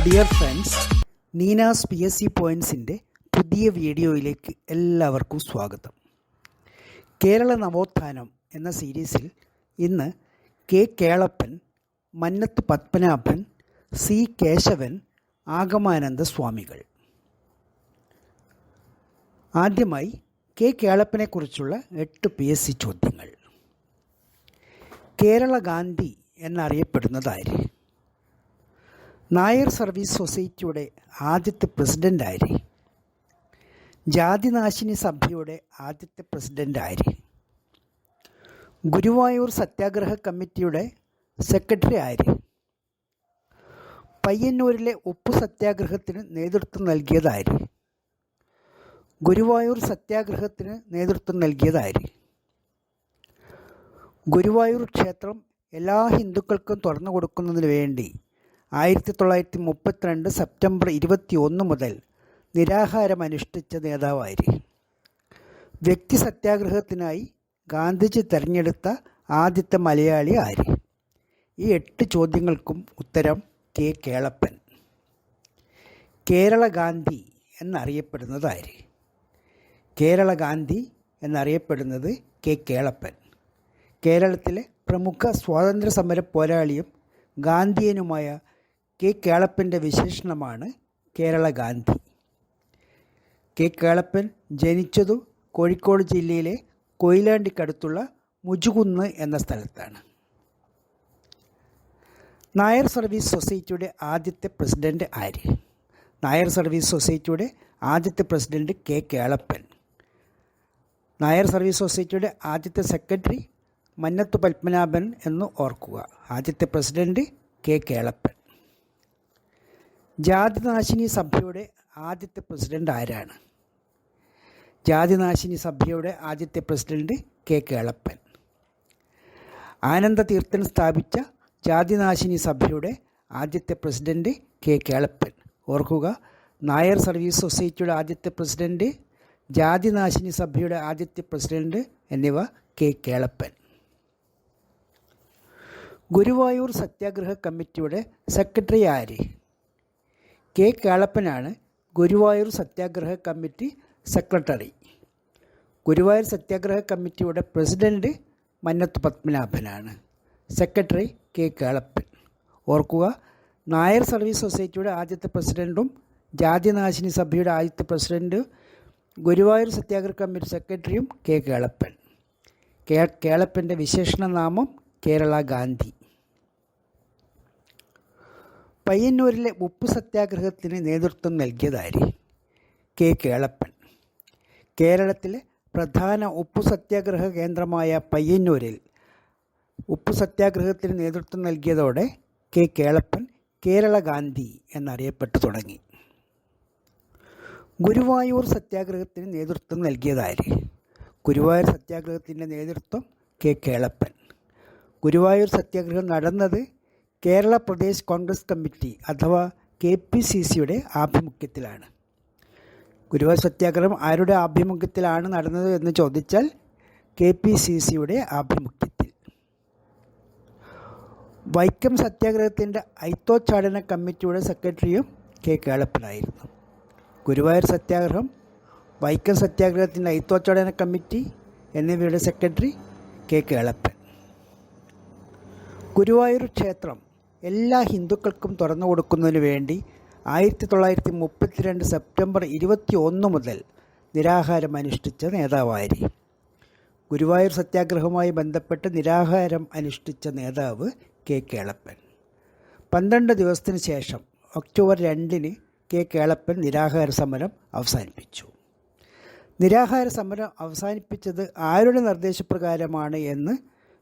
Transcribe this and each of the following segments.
Dear friends, നീനാസ് PSC പോയിൻറ്സിൻ്റെ പുതിയ വീഡിയോയിലേക്ക് എല്ലാവർക്കും സ്വാഗതം. കേരള നവോത്ഥാനം എന്ന സീരീസിൽ ഇന്ന് കെ കേളപ്പൻ, മന്നത്ത് പത്മനാഭൻ, സി കേശവൻ, ആഗമാനന്ദ സ്വാമികൾ. ആദ്യമായി കെ കേളപ്പനെക്കുറിച്ചുള്ള 8 PSC ചോദ്യങ്ങൾ. കേരള ഗാന്ധി എന്നറിയപ്പെടുന്നത് ആര്? നായർ സർവീസ് സൊസൈറ്റിയുടെ ആദ്യത്തെ പ്രസിഡൻ്റ് ആര്? ജാതിനാശിനി സഭയുടെ ആദ്യത്തെ പ്രസിഡൻ്റ് ആര്? ഗുരുവായൂർ സത്യാഗ്രഹ കമ്മിറ്റിയുടെ സെക്രട്ടറി ആര്? പയ്യന്നൂരിലെ ഉപ്പു സത്യാഗ്രഹത്തിന് നേതൃത്വം നൽകിയത് ആര്? ഗുരുവായൂർ സത്യാഗ്രഹത്തിന് നേതൃത്വം നൽകിയത് ആര്? ഗുരുവായൂർ ക്ഷേത്രം എല്ലാ ഹിന്ദുക്കൾക്കും തുറന്നു കൊടുക്കുന്നതിന് വേണ്ടി 1932 സെപ്റ്റംബർ 21 മുതൽ നിരാഹാരമനുഷ്ഠിച്ച നേതാവാര്? വ്യക്തി സത്യാഗ്രഹത്തിനായി ഗാന്ധിജി തിരഞ്ഞെടുത്ത ആദ്യത്തെ മലയാളി ആര്? ഈ 8 ചോദ്യങ്ങൾക്കും ഉത്തരം കെ കേളപ്പൻ. കേരള ഗാന്ധി എന്നറിയപ്പെടുന്നത് ആര്? കേരള ഗാന്ധി എന്നറിയപ്പെടുന്നത് കെ കേളപ്പൻ. കേരളത്തിലെ പ്രമുഖ സ്വാതന്ത്ര്യ സമര പോരാളിയും ഗാന്ധിയനുമായ കെ കേളപ്പൻ്റെ വിശേഷണമാണ് കേരള ഗാന്ധി. കെ കേളപ്പൻ ജനിച്ചതു കോഴിക്കോട് ജില്ലയിലെ കൊയിലാണ്ടിക്കടുത്തുള്ള മുജുകുന്ന് എന്ന സ്ഥലത്താണ്. നായർ സർവീസ് സൊസൈറ്റിയുടെ ആദ്യത്തെ പ്രസിഡന്റ് ആര്? നായർ സർവീസ് സൊസൈറ്റിയുടെ ആദ്യത്തെ president K Kelappan. Nair service സൊസൈറ്റിയുടെ ആദ്യത്തെ സെക്രട്ടറി മന്നത്ത് പത്മനാഭൻ എന്ന് ഓർക്കുക. ആദ്യത്തെ പ്രസിഡന്റ് കെ കേളപ്പൻ. ജാതിനാശിനി സഭയുടെ ആദ്യത്തെ പ്രസിഡന്റ് ആരാണ്? ജാതിനാശിനി സഭയുടെ ആദ്യത്തെ പ്രസിഡന്റ് കെ കേളപ്പൻ. ആനന്ദതീർത്ഥൻ സ്ഥാപിച്ച ജാതിനാശിനി സഭയുടെ ആദ്യത്തെ പ്രസിഡന്റ് കെ കേളപ്പൻ. ഓർക്കുക, നായർ സർവീസ് സൊസൈറ്റിയുടെ ആദ്യത്തെ പ്രസിഡന്റ്, ജാതിനാശിനി സഭയുടെ ആദ്യത്തെ പ്രസിഡന്റ് എന്നിവ കെ കേളപ്പൻ. ഗുരുവായൂർ സത്യാഗ്രഹ കമ്മിറ്റിയുടെ സെക്രട്ടറി ആര്? കെ കേളപ്പനാണ് ഗുരുവായൂർ സത്യാഗ്രഹ കമ്മിറ്റി സെക്രട്ടറി. ഗുരുവായൂർ സത്യാഗ്രഹ കമ്മിറ്റിയുടെ പ്രസിഡന്റ് മന്നത്ത് പത്മനാഭനാണ്. Secretary K Kelappan. ഓർക്കുക, നായർ സർവീസ് സൊസൈറ്റിയുടെ ആദ്യത്തെ പ്രസിഡൻറ്റും ജാതിനാശിനി സഭയുടെ ആദ്യത്തെ പ്രസിഡൻറ്റ്, ഗുരുവായൂർ സത്യാഗ്രഹ കമ്മിറ്റി സെക്രട്ടറിയും കെ കേളപ്പൻ. കേളപ്പൻ്റെ വിശേഷണ നാമം കേരള ഗാന്ധി. പയ്യന്നൂരിലെ ഉപ്പു സത്യാഗ്രഹത്തിന് നേതൃത്വം നൽകിയതാര്? കെ കേളപ്പൻ. കേരളത്തിലെ പ്രധാന ഉപ്പു സത്യാഗ്രഹ കേന്ദ്രമായ പയ്യന്നൂരിൽ ഉപ്പു സത്യാഗ്രഹത്തിന് നേതൃത്വം നൽകിയതോടെ കെ കേളപ്പൻ കേരള ഗാന്ധി എന്നറിയപ്പെട്ടു തുടങ്ങി. ഗുരുവായൂർ സത്യാഗ്രഹത്തിന് നേതൃത്വം നൽകിയതാര്? ഗുരുവായൂർ സത്യാഗ്രഹത്തിൻ്റെ നേതൃത്വം കെ കേളപ്പൻ. ഗുരുവായൂർ സത്യാഗ്രഹം നടന്നത് കേരള പ്രദേശ് കോൺഗ്രസ് കമ്മിറ്റി അഥവാ KPCCയുടെ ആഭിമുഖ്യത്തിലാണ്. ഗുരുവായൂർ സത്യാഗ്രഹം ആരുടെ ആഭിമുഖ്യത്തിലാണ് നടന്നത് എന്ന് ചോദിച്ചാൽ KPCCയുടെ ആഭിമുഖ്യത്തിൽ. വൈക്കം സത്യാഗ്രഹത്തിൻ്റെ ഐത്തോച്ചാടന കമ്മിറ്റിയുടെ സെക്രട്ടറിയും കെ കേളപ്പനായിരുന്നു. ഗുരുവായൂർ സത്യാഗ്രഹം, വൈക്കം സത്യാഗ്രഹത്തിൻ്റെ ഐത്തോച്ചാടന കമ്മിറ്റി എന്നിവയുടെ സെക്രട്ടറി കെ കേളപ്പൻ. ഗുരുവായൂർ ക്ഷേത്രം എല്ലാ ഹിന്ദുക്കൾക്കും തുറന്നു കൊടുക്കുന്നതിന് വേണ്ടി 1932 സെപ്റ്റംബർ 21 മുതൽ നിരാഹാരം അനുഷ്ഠിച്ച നേതാവാര്? ഗുരുവായൂർ സത്യാഗ്രഹവുമായി ബന്ധപ്പെട്ട് നിരാഹാരം അനുഷ്ഠിച്ച നേതാവ് കെ കേളപ്പൻ. 12 ദിവസത്തിന് ശേഷം ഒക്ടോബർ 2 കെ കേളപ്പൻ നിരാഹാര സമരം അവസാനിപ്പിച്ചു. നിരാഹാര സമരം അവസാനിപ്പിച്ചത് ആരുടെ നിർദ്ദേശപ്രകാരമാണ് എന്ന്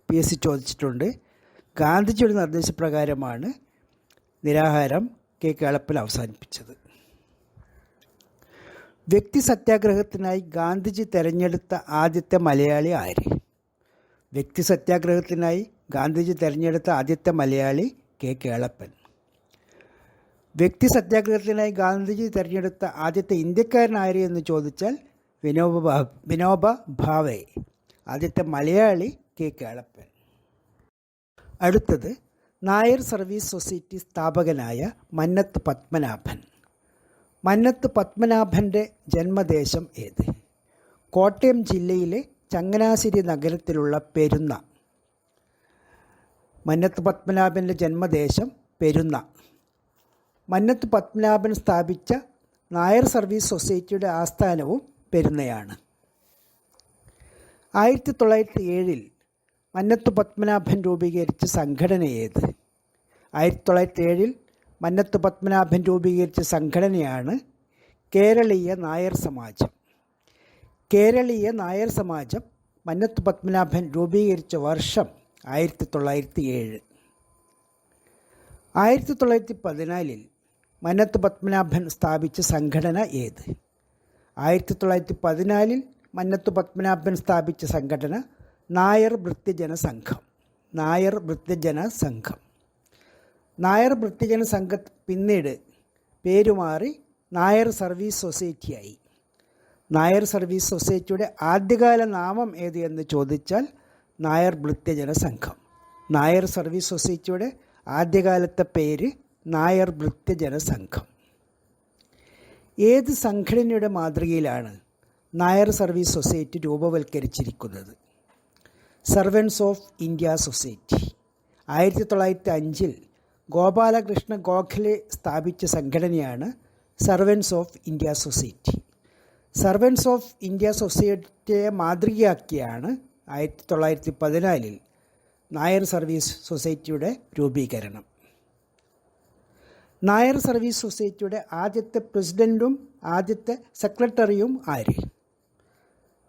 PSC ചോദിച്ചിട്ടുണ്ട്. ഗാന്ധിജിയുടെ നിർദ്ദേശപ്രകാരമാണ് നിരാഹാരം കെ കേളപ്പൻ അവസാനിപ്പിച്ചത്. വ്യക്തി സത്യാഗ്രഹത്തിനായി ഗാന്ധിജി തിരഞ്ഞെടുത്ത ആദ്യത്തെ മലയാളി ആര്? വ്യക്തി സത്യാഗ്രഹത്തിനായി ഗാന്ധിജി തിരഞ്ഞെടുത്ത ആദ്യത്തെ മലയാളി കെ കേളപ്പൻ. വ്യക്തി സത്യാഗ്രഹത്തിനായി ഗാന്ധിജി തിരഞ്ഞെടുത്ത ആദ്യത്തെ ഇന്ത്യക്കാരൻ ആര് എന്ന് ചോദിച്ചാൽ വിനോബ ഭാവെ. ആദ്യത്തെ മലയാളി കെ കേളപ്പൻ. അടുത്തത് നായർ സർവീസ് സൊസൈറ്റി സ്ഥാപകനായ മന്നത്ത് പത്മനാഭൻ. മന്നത്ത് പത്മനാഭൻ്റെ ജന്മദേശം ഏത്? കോട്ടയം ജില്ലയിലെ ചങ്ങനാശ്ശേരി നഗരത്തിലുള്ള പെരുന്ന. മന്നത്ത് പത്മനാഭൻ്റെ ജന്മദേശം പെരുന്ന. മന്നത്ത് പത്മനാഭൻ സ്ഥാപിച്ച നായർ സർവീസ് സൊസൈറ്റിയുടെ ആസ്ഥാനവും പെരുന്നയാണ്. 1907 മന്നത്ത് പത്മനാഭൻ രൂപീകരിച്ച സംഘടന ഏത്? 1907 മന്നത്ത് പത്മനാഭൻ രൂപീകരിച്ച സംഘടനയാണ് കേരളീയ നായർ സമാജം. കേരളീയ നായർ സമാജം മന്നത്ത് പത്മനാഭൻ രൂപീകരിച്ച വർഷം 1907. 1914 മന്നത്ത് പത്മനാഭൻ സ്ഥാപിച്ച സംഘടന ഏത്? 1914 മന്നത്ത് പത്മനാഭൻ സ്ഥാപിച്ച സംഘടന നായർ ഭൃത്യജന സംഘം. നായർ ഭൃത്യജന സംഘം. നായർ ഭൃത്യജന സംഘം പിന്നീട് പേരുമാറി നായർ സർവീസ് സൊസൈറ്റിയായി. നായർ സർവീസ് സൊസൈറ്റിയുടെ ആദ്യകാല നാമം ഏത് എന്ന് ചോദിച്ചാൽ നായർ ഭൃത്യജന സംഘം. നായർ സർവീസ് സൊസൈറ്റിയുടെ ആദ്യകാലത്തെ പേര് നായർ ഭൃത്യജന സംഘം. ഏത് സംഘടനയുടെ മാതൃകയിലാണ് നായർ സർവീസ് സൊസൈറ്റി രൂപവൽക്കരിച്ചിരിക്കുന്നത്? Servants of India society. 1905 Gopalakrishna Gokhale സ്ഥാപിച്ച സംഘടനയാണ് servants of India society. Servants of India സൊസൈറ്റിയെ മാതൃകയാക്കിയാണ് 1914 നായർ സർവീസ് സൊസൈറ്റിയുടെ രൂപീകരണം. നായർ സർവീസ് സൊസൈറ്റിയുടെ ആദ്യത്തെ പ്രസിഡൻറ്റും ആദ്യത്തെ സെക്രട്ടറിയും ആര്?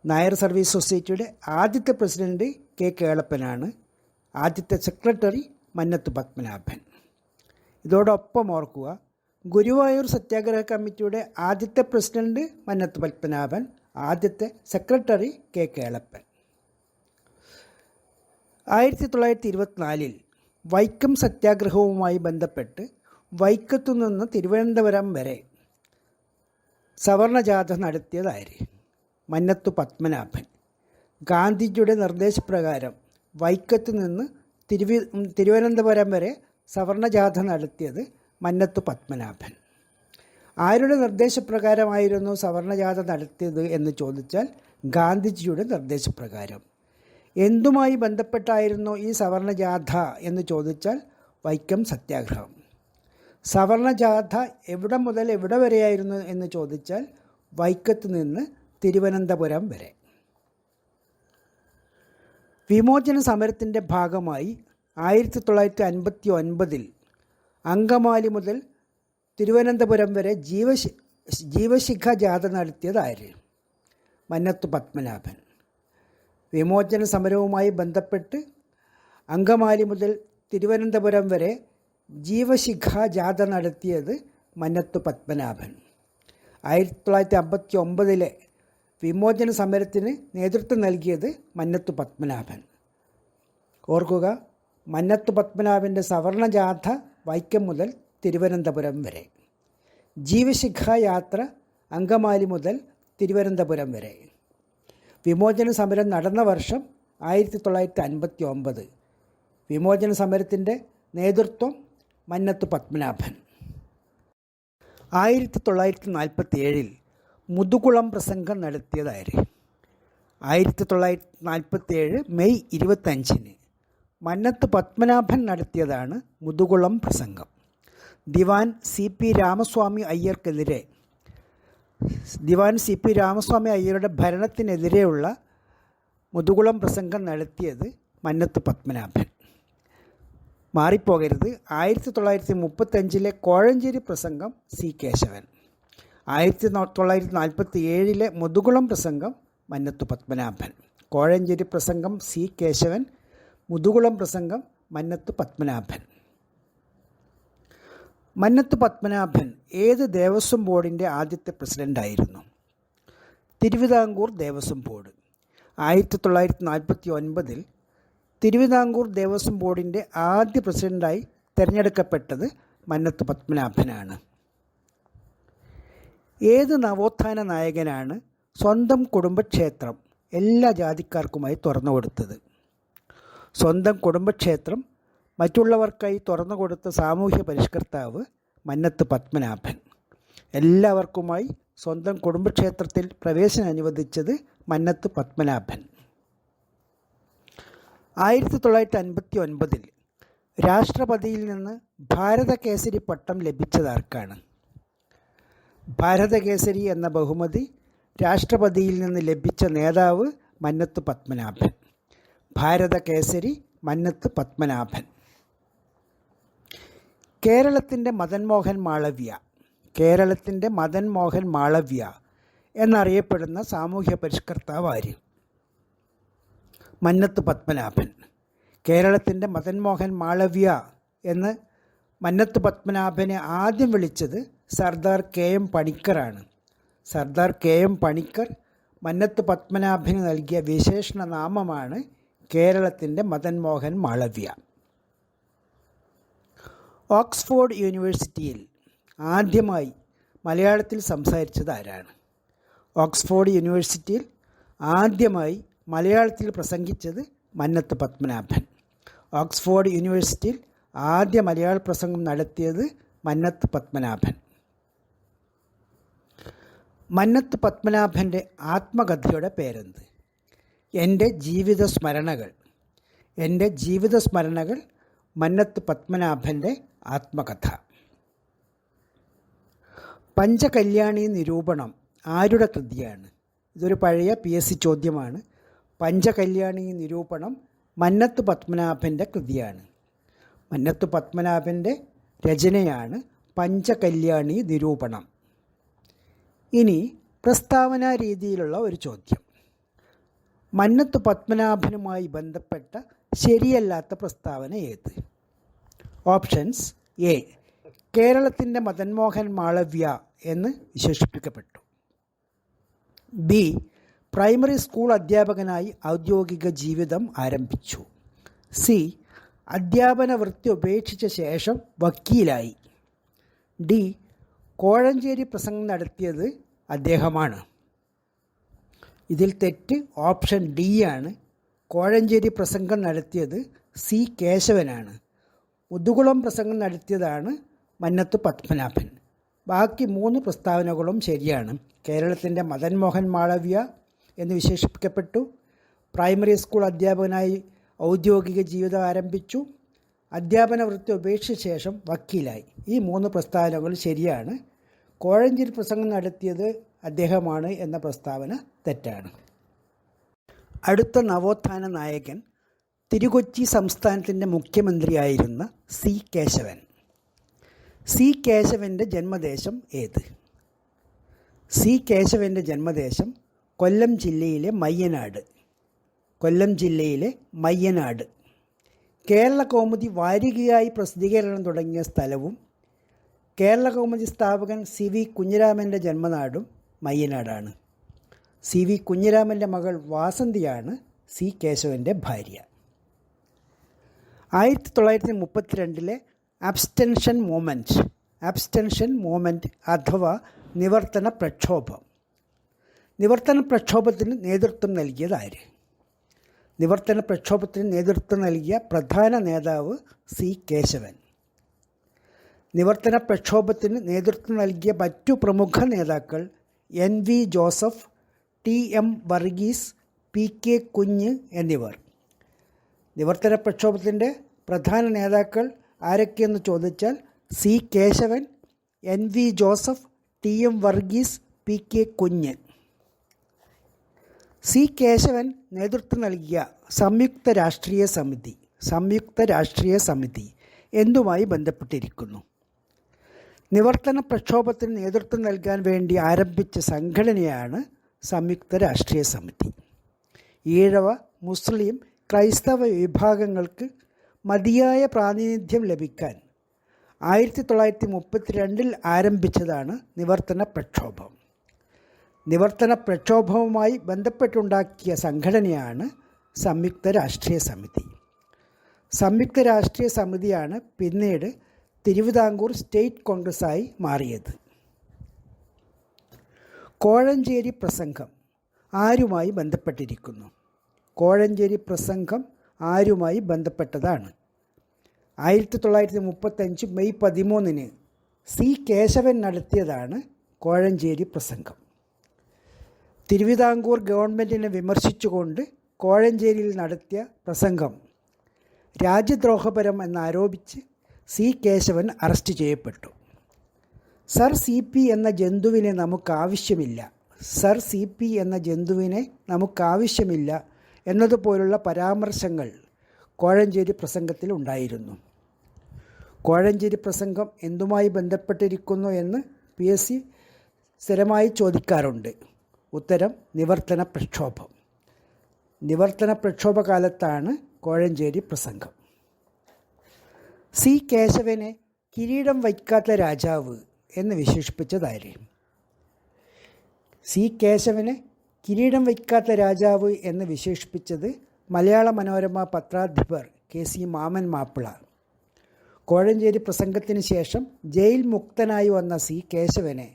നായർ സർവീസ് സൊസൈറ്റിയുടെ ആദ്യത്തെ പ്രസിഡൻറ്റ് കെ കേളപ്പനാണ്. ആദ്യത്തെ സെക്രട്ടറി മന്നത്ത് പത്മനാഭൻ. ഇതോടൊപ്പം ഓർക്കുക, ഗുരുവായൂർ സത്യാഗ്രഹ കമ്മിറ്റിയുടെ ആദ്യത്തെ പ്രസിഡൻറ്റ് മന്നത്ത് പത്മനാഭൻ, ആദ്യത്തെ സെക്രട്ടറി കെ കേളപ്പൻ. 1924 വൈക്കം സത്യാഗ്രഹവുമായി ബന്ധപ്പെട്ട് വൈക്കത്തു നിന്ന് തിരുവനന്തപുരം വരെ സവർണജാഥ നടത്തിയതാര്? മന്നത്ത് പത്മനാഭൻ. ഗാന്ധിജിയുടെ നിർദ്ദേശപ്രകാരം വൈക്കത്തു നിന്ന് തിരുവനന്തപുരം വരെ സവർണജാഥ നടത്തിയത് മന്നത്ത് പത്മനാഭൻ. ആരുടെ നിർദ്ദേശപ്രകാരമായിരുന്നു സവർണജാഥ നടത്തിയത് എന്ന് ചോദിച്ചാൽ ഗാന്ധിജിയുടെ നിർദ്ദേശപ്രകാരം. എന്തുമായി ബന്ധപ്പെട്ടായിരുന്നു ഈ സവർണജാഥ എന്ന് ചോദിച്ചാൽ വൈക്കം സത്യാഗ്രഹം. സവർണജാഥ എവിടെ മുതൽ എവിടെ വരെയായിരുന്നു എന്ന് ചോദിച്ചാൽ വൈക്കത്ത് നിന്ന് തിരുവനന്തപുരം വരെ. വിമോചന സമരത്തിൻ്റെ ഭാഗമായി 1959 അങ്കമാലി മുതൽ തിരുവനന്തപുരം വരെ ജീവശിഖ ജാഥ നടത്തിയത് ആര്? മന്നത്ത് പത്മനാഭൻ. വിമോചന സമരവുമായി ബന്ധപ്പെട്ട് അങ്കമാലി മുതൽ തിരുവനന്തപുരം വരെ ജീവശിഖ ജാഥ നടത്തിയത് മന്നത്ത് പത്മനാഭൻ. 1959 വിമോചന സമരത്തിന് നേതൃത്വം നൽകിയത് മന്നത്ത് പത്മനാഭൻ. ഓർക്കുക, മന്നത്ത് പത്മനാഭൻ്റെ സവർണജാഥ വൈക്കം മുതൽ തിരുവനന്തപുരം വരെ, ജീവശിഖ യാത്ര അങ്കമാലി മുതൽ തിരുവനന്തപുരം വരെ. വിമോചന സമരം നടന്ന വർഷം 1959. വിമോചന സമരത്തിൻ്റെ നേതൃത്വം മന്നത്ത് പത്മനാഭൻ. 1947 മുതുകുളം പ്രസംഗം നടത്തിയതാര്? 1947 മെയ് 25 മന്നത്ത് പത്മനാഭൻ നടത്തിയതാണ് മുതുകുളം പ്രസംഗം. ദിവാൻ സി പി രാമസ്വാമി അയ്യരുടെ ഭരണത്തിനെതിരെയുള്ള മുതുകുളം പ്രസംഗം നടത്തിയത് മന്നത്ത് പത്മനാഭൻ. മാറിപ്പോകരുത്, 1935 കോഴഞ്ചേരി പ്രസംഗം സി കേശവൻ. 1947 മുതുകുളം പ്രസംഗം മന്നത്ത് പത്മനാഭൻ. കോഴഞ്ചേരി പ്രസംഗം സി കേശവൻ, മുതുകുളം പ്രസംഗം മന്നത്ത് പത്മനാഭൻ. മന്നത്ത് പത്മനാഭൻ ഏത് ദേവസ്വം ബോർഡിൻ്റെ ആദ്യത്തെ പ്രസിഡൻ്റായിരുന്നു? തിരുവിതാംകൂർ ദേവസ്വം ബോർഡ്. 1949 തിരുവിതാംകൂർ ദേവസ്വം ബോർഡിൻ്റെ ആദ്യ പ്രസിഡൻ്റായി തിരഞ്ഞെടുക്കപ്പെട്ടത് മന്നത്ത് പത്മനാഭനാണ്. ഏത് നവോത്ഥാന നായകനാണ് സ്വന്തം കുടുംബക്ഷേത്രം എല്ലാ ജാതിക്കാർക്കുമായി തുറന്നു കൊടുത്തത്? സ്വന്തം കുടുംബക്ഷേത്രം മറ്റുള്ളവർക്കായി തുറന്നുകൊടുത്ത സാമൂഹ്യ പരിഷ്കർത്താവ് മന്നത്ത് പത്മനാഭൻ. എല്ലാവർക്കുമായി സ്വന്തം കുടുംബക്ഷേത്രത്തിൽ പ്രവേശനം അനുവദിച്ചത് മന്നത്ത് പത്മനാഭൻ. 1959 രാഷ്ട്രപതിയിൽ നിന്ന് ഭാരതകേസരി പട്ടം ലഭിച്ചതാർക്കാണ്? ഭാരതകേസരി എന്ന ബഹുമതി രാഷ്ട്രപതിയിൽ നിന്ന് ലഭിച്ച നേതാവ് മന്നത്ത് പത്മനാഭൻ. ഭാരതകേസരി മന്നത്ത് പത്മനാഭൻ. കേരളത്തിൻ്റെ മദൻ മോഹൻ മാളവ്യ, കേരളത്തിൻ്റെ മദൻ മോഹൻ മാളവ്യ എന്നറിയപ്പെടുന്ന സാമൂഹ്യ പരിഷ്കർത്താവ് ആര്? മന്നത്ത് പത്മനാഭൻ. കേരളത്തിൻ്റെ മദൻ മോഹൻ മാളവ്യ എന്ന് മന്നത്ത് പത്മനാഭനെ ആദ്യം വിളിച്ചത് സർദാർ KM പണിക്കറാണ്. സർദാർ KM പണിക്കർ മന്നത്ത് പത്മനാഭന് നൽകിയ വിശേഷണ നാമമാണ് കേരളത്തിൻ്റെ മദൻ മോഹൻ മാളവ്യ. ഓക്സ്ഫോർഡ് യൂണിവേഴ്സിറ്റിയിൽ ആദ്യമായി മലയാളത്തിൽ സംസാരിച്ചത് ആരാണ്? ഓക്സ്ഫോർഡ് യൂണിവേഴ്സിറ്റിയിൽ ആദ്യമായി മലയാളത്തിൽ പ്രസംഗിച്ചത് മന്നത്ത് പത്മനാഭൻ. ഓക്സ്ഫോർഡ് യൂണിവേഴ്സിറ്റിയിൽ ആദ്യ മലയാള പ്രസംഗം നടത്തിയത് മന്നത്ത് പത്മനാഭൻ. മന്നത്ത് പത്മനാഭൻ്റെ ആത്മകഥയുടെ പേരെന്ത്? എൻ്റെ ജീവിത സ്മരണകൾ. എൻ്റെ ജീവിത സ്മരണകൾ മന്നത്ത് പത്മനാഭൻ്റെ ആത്മകഥ. പഞ്ചകല്യാണി നിരൂപണം ആരുടെ കൃതിയാണ്? ഇതൊരു പഴയ PSC ചോദ്യമാണ്. പഞ്ചകല്യാണി നിരൂപണം മന്നത്ത് പത്മനാഭൻ്റെ കൃതിയാണ്. മന്നത്ത് പത്മനാഭൻ്റെ രചനയാണ് പഞ്ചകല്യാണി നിരൂപണം. ഇനി പ്രസ്താവനാ രീതിയിലുള്ള ഒരു ചോദ്യം. മന്നത്ത് പത്മനാഭനുമായി ബന്ധപ്പെട്ട ശരിയല്ലാത്ത പ്രസ്താവന ഏത്? ഓപ്ഷൻസ്: A, കേരളത്തിൻ്റെ മദൻ മോഹൻ മാളവ്യ എന്ന് വിശേഷിപ്പിക്കപ്പെട്ടു. B, പ്രൈമറി സ്കൂൾ അധ്യാപകനായി ഔദ്യോഗിക ജീവിതം ആരംഭിച്ചു. C, അധ്യാപന വൃത്തി ഉപേക്ഷിച്ച ശേഷം വക്കീലായി. D, കോഴഞ്ചേരി പ്രസംഗം നടത്തിയത് അദ്ദേഹമാണ്. ഇതിൽ തെറ്റ് ഓപ്ഷൻ D ആണ്. കോഴഞ്ചേരി പ്രസംഗം നടത്തിയത് C കേശവനാണ്. മുതുകുളം പ്രസംഗം നടത്തിയതാണ് മന്നത്ത് പത്മനാഭൻ. ബാക്കി 3 പ്രസ്താവനകളും ശരിയാണ്. കേരളത്തിൻ്റെ മദൻ മോഹൻ മാളവ്യ എന്ന് വിശേഷിപ്പിക്കപ്പെട്ടു. പ്രൈമറി സ്കൂൾ അധ്യാപകനായി ഔദ്യോഗിക ജീവിതം ആരംഭിച്ചു. അധ്യാപന വൃത്തി ഉപേക്ഷിച്ച ശേഷം വക്കീലായി. ഈ 3 പ്രസ്താവനകൾ ശരിയാണ്. കോഴഞ്ചേരി പ്രസംഗം നടത്തിയത് അദ്ദേഹമാണ് എന്ന പ്രസ്താവന തെറ്റാണ്. അടുത്ത നവോത്ഥാന നായകൻ തിരുകൊച്ചി സംസ്ഥാനത്തിൻ്റെ മുഖ്യമന്ത്രിയായിരുന്ന C കേശവൻ. C കേശവൻ്റെ ജന്മദേശം ഏത്? C കേശവൻ്റെ ജന്മദേശം കൊല്ലം ജില്ലയിലെ മയ്യനാട്. കൊല്ലം ജില്ലയിലെ മയ്യനാട്. കേരള കൗമുദി വാരികയായി പ്രസിദ്ധീകരണം തുടങ്ങിയ സ്ഥലവും കേരള കൗമുദി സ്ഥാപകൻ CV കുഞ്ഞിരാമൻ്റെ ജന്മനാടും മയ്യനാടാണ്. CV കുഞ്ഞിരാമൻ്റെ മകൾ വാസന്തിയാണ് C കേശവൻ്റെ ഭാര്യ. 1932 അബ്സ്റ്റൻഷൻ മൂവ്മെൻറ്റ് അഥവാ നിവർത്തന പ്രക്ഷോഭം. നിവർത്തന പ്രക്ഷോഭത്തിന് നേതൃത്വം നൽകിയത് ആര്? നിവർത്തന പ്രക്ഷോഭത്തിന് നേതൃത്വം നൽകിയ പ്രധാന നേതാവ് C കേശവൻ. നിവർത്തന പ്രക്ഷോഭത്തിന് നേതൃത്വം നൽകിയ മറ്റു പ്രമുഖ നേതാക്കൾ NV Joseph, TM Varghese, PK കുഞ്ഞ് എന്നിവർ. നിവർത്തന പ്രക്ഷോഭത്തിൻ്റെ പ്രധാന നേതാക്കൾ ആരൊക്കെയെന്ന് ചോദിച്ചാൽ C Keshavan, NV Joseph, TM Varghese, PK Kunju. C Keshavan നേതൃത്വം നൽകിയ സംയുക്ത രാഷ്ട്രീയ സമിതി എന്തുമായി ബന്ധപ്പെട്ടിരിക്കുന്നു? നിവർത്തന പ്രക്ഷോഭത്തിന് നേതൃത്വം നൽകാൻ വേണ്ടി ആരംഭിച്ച സംഘടനയാണ് സംയുക്ത രാഷ്ട്രീയ സമിതി. ഈഴവ, മുസ്ലിം, ക്രൈസ്തവ വിഭാഗങ്ങൾക്ക് മതിയായ പ്രാതിനിധ്യം ലഭിക്കാൻ 1932 ആരംഭിച്ചതാണ് നിവർത്തന പ്രക്ഷോഭം. നിവർത്തന പ്രക്ഷോഭവുമായി ബന്ധപ്പെട്ടുണ്ടാക്കിയ സംഘടനയാണ് സംയുക്ത രാഷ്ട്രീയ സമിതി. സംയുക്ത രാഷ്ട്രീയ സമിതിയാണ് പിന്നീട് തിരുവിതാംകൂർ സ്റ്റേറ്റ് കോൺഗ്രസ്സായി മാറിയത്. കോഴഞ്ചേരി പ്രസംഗം ആരുമായി ബന്ധപ്പെട്ടിരിക്കുന്നു? കോഴഞ്ചേരി പ്രസംഗം ആരുമായി ബന്ധപ്പെട്ടതാണ്? 1935 മെയ് 13 സി കേശവൻ നടത്തിയതാണ് കോഴഞ്ചേരി പ്രസംഗം. തിരുവിതാംകൂർ ഗവൺമെൻറ്റിനെ വിമർശിച്ചുകൊണ്ട് കോഴഞ്ചേരിയിൽ നടത്തിയ പ്രസംഗം രാജ്യദ്രോഹപരം എന്നാരോപിച്ച് സി കേശവൻ അറസ്റ്റ് ചെയ്യപ്പെട്ടു. സർ സി പി എന്ന ജന്തുവിനെ നമുക്കാവശ്യമില്ല, സർ സി പി എന്ന ജന്തുവിനെ നമുക്കാവശ്യമില്ല എന്നതുപോലുള്ള പരാമർശങ്ങൾ കോഴഞ്ചേരി പ്രസംഗത്തിൽ ഉണ്ടായിരുന്നു. കോഴഞ്ചേരി പ്രസംഗം എന്തുമായി ബന്ധപ്പെട്ടിരിക്കുന്നു എന്ന് PSC സ്ഥിരമായി ചോദിക്കാറുണ്ട്. ഉത്തരം നിവർത്തന പ്രക്ഷോഭം. നിവർത്തന പ്രക്ഷോഭകാലത്താണ് കോഴഞ്ചേരി പ്രസംഗം. സി കേശവനെ കിരീടം വയ്ക്കാത്ത രാജാവ് എന്ന് വിശേഷിപ്പിച്ചതാര്? സി കേശവനെ കിരീടം വയ്ക്കാത്ത രാജാവ് എന്ന് വിശേഷിപ്പിച്ചത് മലയാള മനോരമ പത്രാധിപർ KC മാമൻ മാപ്പിള. കോഴഞ്ചേരി പ്രസംഗത്തിന് ശേഷം ജയിൽ മുക്തനായി വന്ന സി കേശവനെ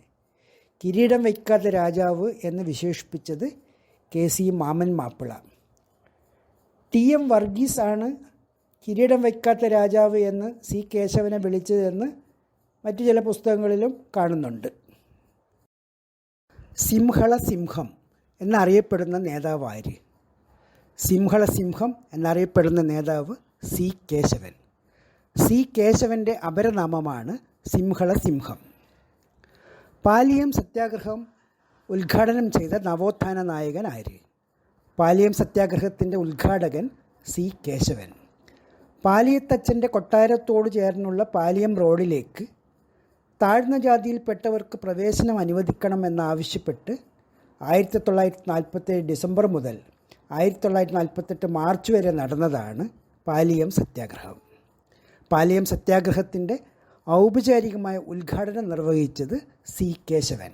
കിരീടം വയ്ക്കാത്ത രാജാവ് എന്ന് വിശേഷിപ്പിച്ചത് KC മാമൻ മാപ്പിള. TM വർഗീസ് ആണ് കിരീടം വയ്ക്കാത്ത രാജാവ് എന്ന് സി കേശവനെ വിളിച്ചതെന്ന് മറ്റു ചില പുസ്തകങ്ങളിലും കാണുന്നുണ്ട്. സിംഹള സിംഹം എന്നറിയപ്പെടുന്ന നേതാവ് ആര്? സിംഹള സിംഹം എന്നറിയപ്പെടുന്ന നേതാവ് സി കേശവൻ. സി കേശവൻ്റെ അപരനാമമാണ് സിംഹള സിംഹം. പാലിയം സത്യാഗ്രഹം ഉദ്ഘാടനം ചെയ്ത നവോത്ഥാന നായകൻ ആര്? പാലിയം സത്യാഗ്രഹത്തിൻ്റെ ഉദ്ഘാടകൻ സി കേശവൻ. പാലിയത്തച്ഛൻ്റെ കൊട്ടാരത്തോട് ചേർന്നുള്ള പാലിയം റോഡിലേക്ക് താഴ്ന്ന ജാതിയിൽപ്പെട്ടവർക്ക് പ്രവേശനം അനുവദിക്കണമെന്നാവശ്യപ്പെട്ട് 1947 ഡിസംബർ മുതൽ 1948 മാർച്ച് വരെ നടന്നതാണ് പാലിയം സത്യാഗ്രഹം. പാലിയം സത്യാഗ്രഹത്തിൻ്റെ ഔപചാരികമായ ഉദ്ഘാടനം നിർവഹിച്ചത് സി കേശവൻ.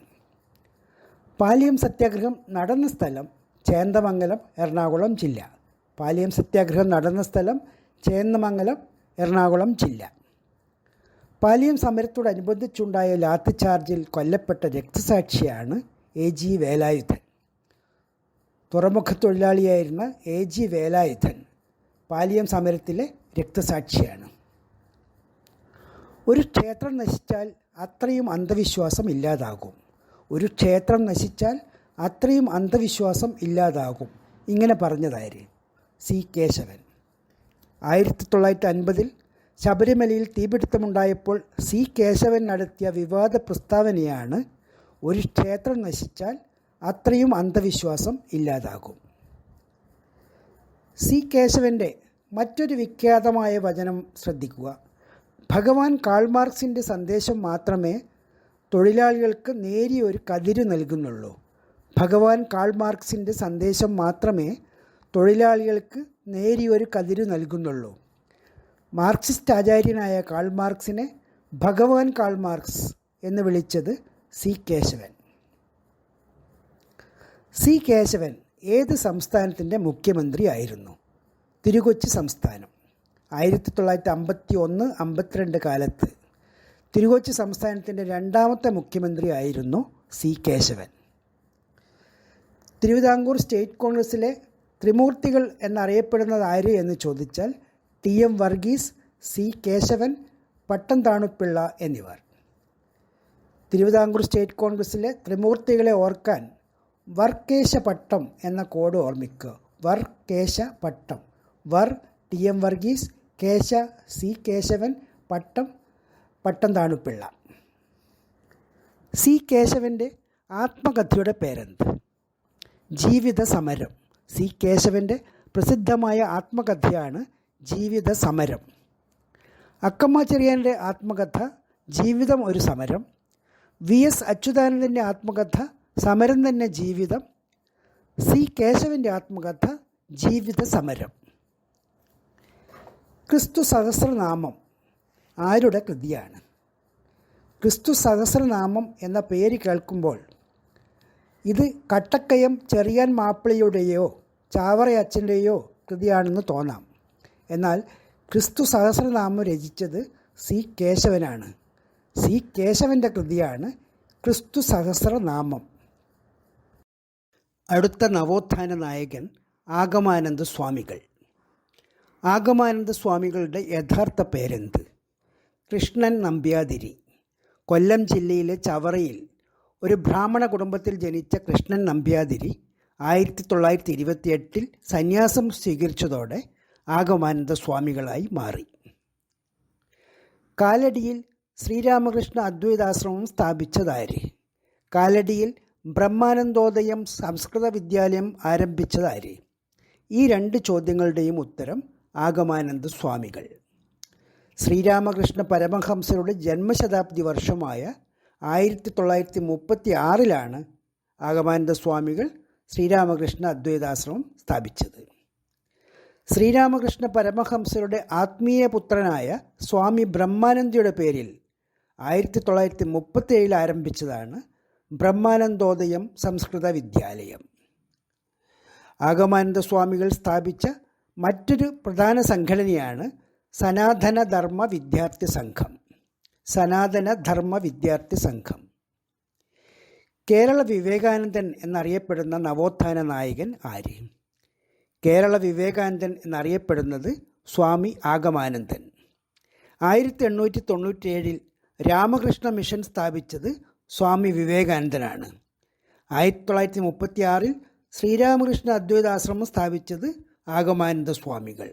പാലിയം സത്യാഗ്രഹം നടന്ന സ്ഥലം ചേന്ദമംഗലം, എറണാകുളം ജില്ല. പാലിയം സത്യാഗ്രഹം നടന്ന സ്ഥലം ചേന്ദമംഗലം, എറണാകുളം ജില്ല. പാലിയം സമരത്തോടനുബന്ധിച്ചുണ്ടായ ലാത്തി ചാർജിൽ കൊല്ലപ്പെട്ട രക്തസാക്ഷിയാണ് AG വേലായുധൻ. തുറമുഖ തൊഴിലാളിയായിരുന്ന AG വേലായുധൻ പാലിയം സമരത്തിലെ രക്തസാക്ഷിയാണ്. ഒരു ക്ഷേത്രം നശിച്ചാൽ അത്രയും അന്ധവിശ്വാസം ഇല്ലാതാകും. ഒരു ക്ഷേത്രം നശിച്ചാൽ അത്രയും അന്ധവിശ്വാസം ഇല്ലാതാകും. ഇങ്ങനെ പറഞ്ഞതാര്? സി കേശവൻ. 1950 ശബരിമലയിൽ തീപിടുത്തമുണ്ടായപ്പോൾ സി കേശവൻ നടത്തിയ വിവാദ പ്രസ്താവനയാണ് ഒരു ക്ഷേത്രം നശിച്ചാൽ അത്രയും അന്ധവിശ്വാസം ഇല്ലാതാകും. സി കേശവൻ്റെ മറ്റൊരു വിഖ്യാതമായ വചനം ശ്രദ്ധിക്കുക. ഭഗവാൻ കാൾമാർക്സിൻ്റെ സന്ദേശം മാത്രമേ തൊഴിലാളികൾക്ക് നേരിയൊരു കതിര് നൽകുന്നുള്ളൂ. ഭഗവാൻ കാൾമാർക്സിൻ്റെ സന്ദേശം മാത്രമേ തൊഴിലാളികൾക്ക് നേരിയൊരു കതിര് നൽകുന്നുള്ളൂ. മാർക്സിസ്റ്റ് ആചാര്യനായ കാൾമാർക്സിനെ ഭഗവാൻ കാൾമാർക്സ് എന്ന് വിളിച്ചത് സി കേശവൻ. സി കേശവൻ ഏത് സംസ്ഥാനത്തിൻ്റെ മുഖ്യമന്ത്രി ആയിരുന്നു? തിരുകൊച്ചി സംസ്ഥാനം. 1951-52 കാലത്ത് തിരുകൊച്ചി സംസ്ഥാനത്തിൻ്റെ രണ്ടാമത്തെ മുഖ്യമന്ത്രി ആയിരുന്നു സി കേശവൻ. തിരുവിതാംകൂർ സ്റ്റേറ്റ് കോൺഗ്രസ്സിലെ ത്രിമൂർത്തികൾ എന്നറിയപ്പെടുന്നത് ആര് എന്ന് ചോദിച്ചാൽ TM വർഗീസ്, സി കേശവൻ, പട്ടം താണുപിള്ള എന്നിവർ. തിരുവിതാംകൂർ സ്റ്റേറ്റ് കോൺഗ്രസ്സിലെ ത്രിമൂർത്തികളെ ഓർക്കാൻ വർക്കേശ പട്ടം എന്ന കോഡ് ഓർമ്മിക്കുക. വർക്കേശ പട്ടം. വർ TM വർഗീസ്, കേശ സി കേശവൻ, പട്ടം താണുപിള്ള. സി കേശവൻ്റെ ആത്മകഥയുടെ പേരെന്ത്? ജീവിത സമരം. സി കേശവൻ്റെ പ്രസിദ്ധമായ ആത്മകഥയാണ് ജീവിത സമരം. അക്കമ്മ ചെറിയാൻ്റെ ആത്മകഥ ജീവിതം ഒരു സമരം. VS അച്യുതാനന്ദൻ്റെ ആത്മകഥ സമരം തന്നെ ജീവിതം. സി കേശവൻ്റെ ആത്മകഥ ജീവിത സമരം. ക്രിസ്തു സഹസ്രനാമം ആരുടെ കൃതിയാണ്? ക്രിസ്തു സഹസ്രനാമം എന്ന പേര് കേൾക്കുമ്പോൾ ഇത് കട്ടക്കയം ചെറിയാൻ മാപ്പിളയുടെയോ ചാവറയച്ചൻ്റെയോ കൃതിയാണെന്ന് തോന്നാം. എന്നാൽ ക്രിസ്തു സഹസ്രനാമം രചിച്ചത് സി കേശവനാണ്. സി കേശവൻ്റെ കൃതിയാണ് ക്രിസ്തു സഹസ്രനാമം. അടുത്ത നവോത്ഥാന നായകൻ ആഗമാനന്ദ സ്വാമികൾ. ആഗമാനന്ദ സ്വാമികളുടെ യഥാർത്ഥ പേരെന്ത്? കൃഷ്ണൻ നമ്പ്യാതിരി. കൊല്ലം ജില്ലയിലെ ചവറയിൽ ഒരു ബ്രാഹ്മണ കുടുംബത്തിൽ ജനിച്ച കൃഷ്ണൻ നമ്പ്യാതിരി 1928 സന്യാസം സ്വീകരിച്ചതോടെ ആഗമാനന്ദ സ്വാമികളായി മാറി. കാലടിയിൽ ശ്രീരാമകൃഷ്ണ അദ്വൈതാശ്രമം സ്ഥാപിച്ചതാര്? കാലടിയിൽ ബ്രഹ്മാനന്ദോദയം സംസ്കൃത വിദ്യാലയം ആരംഭിച്ചതാര്? ഈ രണ്ട് ചോദ്യങ്ങളുടെയും ഉത്തരം ആഗമാനന്ദ സ്വാമികൾ. ശ്രീരാമകൃഷ്ണ പരമഹംസരുടെ ജന്മശതാബ്ദി വർഷമായ 1936 ആഗമാനന്ദ സ്വാമികൾ ശ്രീരാമകൃഷ്ണ അദ്വൈതാശ്രമം സ്ഥാപിച്ചത്. ശ്രീരാമകൃഷ്ണ പരമഹംസരുടെ ആത്മീയ പുത്രനായ സ്വാമി ബ്രഹ്മാനന്ദയുടെ പേരിൽ 1937 ആരംഭിച്ചതാണ് ബ്രഹ്മാനന്ദോദയം സംസ്കൃത വിദ്യാലയം. ആഗമാനന്ദ സ്വാമികൾ സ്ഥാപിച്ച മറ്റൊരു പ്രധാന സംഘടനയാണ് സനാതന ധർമ്മ വിദ്യാർത്ഥി സംഘം. സനാതന ധർമ്മ വിദ്യാർത്ഥി സംഘം. കേരള വിവേകാനന്ദൻ എന്നറിയപ്പെടുന്ന നവോത്ഥാന നായകൻ ആര്? കേരള വിവേകാനന്ദൻ എന്നറിയപ്പെടുന്നത് സ്വാമി ആഗമാനന്ദൻ. 1897 രാമകൃഷ്ണ മിഷൻ സ്ഥാപിച്ചത് സ്വാമി വിവേകാനന്ദനാണ്. 1936 ശ്രീരാമകൃഷ്ണ അദ്വൈതാശ്രമം സ്ഥാപിച്ചത് ആഗമാനന്ദ സ്വാമികൾ.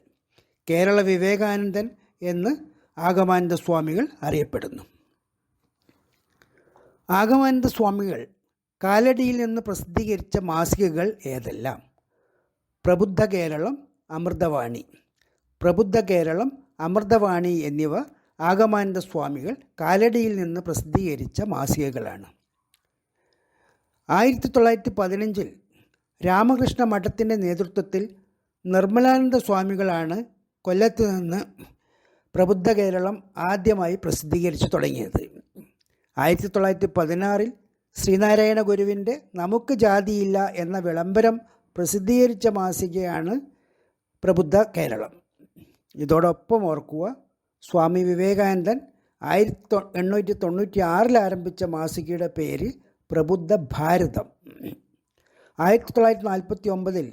കേരള വിവേകാനന്ദൻ എന്ന് ആഗമാനന്ദ സ്വാമികൾ അറിയപ്പെടുന്നു. ആഗമാനന്ദ സ്വാമികൾ കാലടിയിൽ നിന്ന് പ്രസിദ്ധീകരിച്ച മാസികകൾ ഏതെല്ലാം? പ്രബുദ്ധ കേരളം, അമൃതവാണി. പ്രബുദ്ധ കേരളം, അമൃതവാണി എന്നിവ ആഗമാനന്ദ സ്വാമികൾ കാലടിയിൽ നിന്ന് പ്രസിദ്ധീകരിച്ച മാസികകളാണ്. 1915 രാമകൃഷ്ണ മഠത്തിൻ്റെ നേതൃത്വത്തിൽ നിർമ്മലാനന്ദ സ്വാമികളാണ് കൊല്ലത്ത് നിന്ന് പ്രബുദ്ധ കേരളം ആദ്യമായി പ്രസിദ്ധീകരിച്ചു തുടങ്ങിയത്. 1916 ശ്രീനാരായണ ഗുരുവിൻ്റെ നമുക്ക് ജാതിയില്ല എന്ന വിളംബരം പ്രസിദ്ധീകരിച്ച മാസികയാണ് പ്രബുദ്ധ കേരളം. ഇതോടൊപ്പം ഓർക്കുക, സ്വാമി വിവേകാനന്ദൻ 1896 ആരംഭിച്ച മാസികയുടെ പേര് പ്രബുദ്ധ ഭാരതം. 1949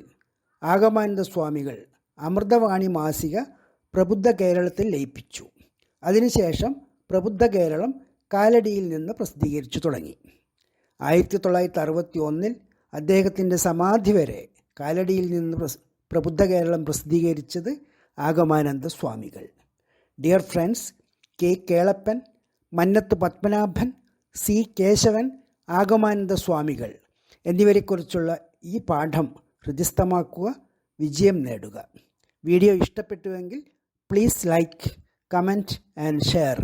ആഗമാനന്ദ സ്വാമികൾ അമൃതവാണി മാസിക പ്രബുദ്ധ കേരളത്തിൽ ലയിപ്പിച്ചു. അതിനുശേഷം പ്രബുദ്ധ കേരളം കാലടിയിൽ നിന്ന് പ്രസിദ്ധീകരിച്ചു തുടങ്ങി. 1961 അദ്ദേഹത്തിൻ്റെ സമാധി വരെ കാലടിയിൽ നിന്ന് പ്രബുദ്ധ കേരളം പ്രസിദ്ധീകരിച്ചത് ആഗമാനന്ദ സ്വാമികൾ. Dear friends, K Kelappan, Mannath Padmanabhan, C Kesavan, Agamananda സ്വാമികൾ എന്നിവരെക്കുറിച്ചുള്ള ഈ പാഠം ഹൃദിസ്ഥമാക്കുക, വിജയം നേടുക. വീഡിയോ ഇഷ്ടപ്പെട്ടുവെങ്കിൽ please like, comment and share.